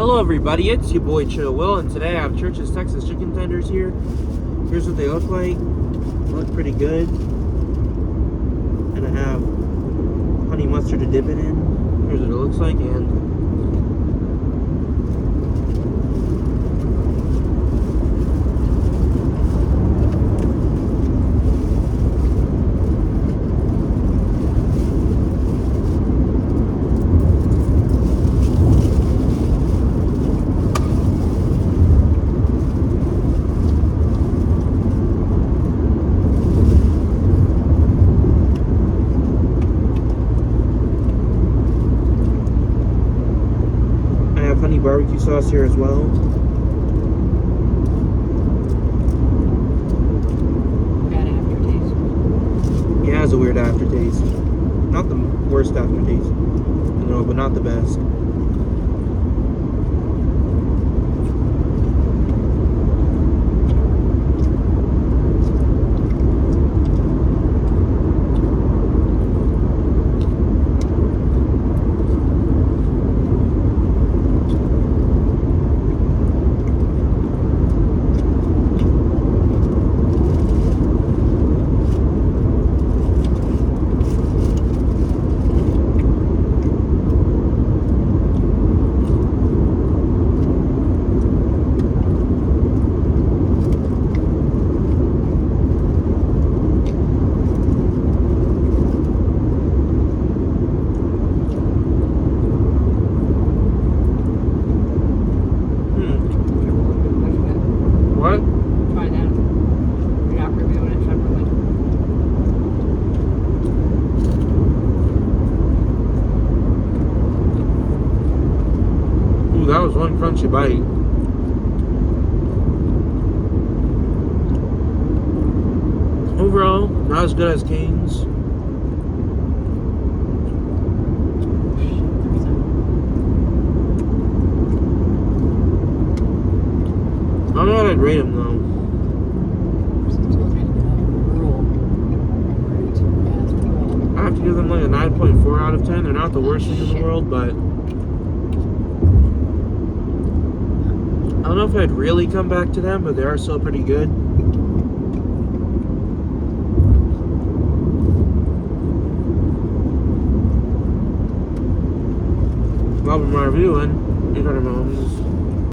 Hello everybody, it's your boy Chill Will, and today I have Church's Texas chicken tenders here. Here's what they look like. They look pretty good. And I have honey mustard to dip it in. Here's what it looks like, and honey barbecue sauce here as well. Bad aftertaste. Yeah, it has a weird aftertaste. Not the worst aftertaste, but not the best. What? Find out. You're not reviewing it separately. Ooh, that was one crunchy bite. Overall, not as good as Cane's. I don't know what I'd rate them though. I have to give them like a 9.4 out of 10. They're not the worst thing in the world, but I don't know if I'd really come back to them, but they are still pretty good. Well, I'm reviewing. You gotta know.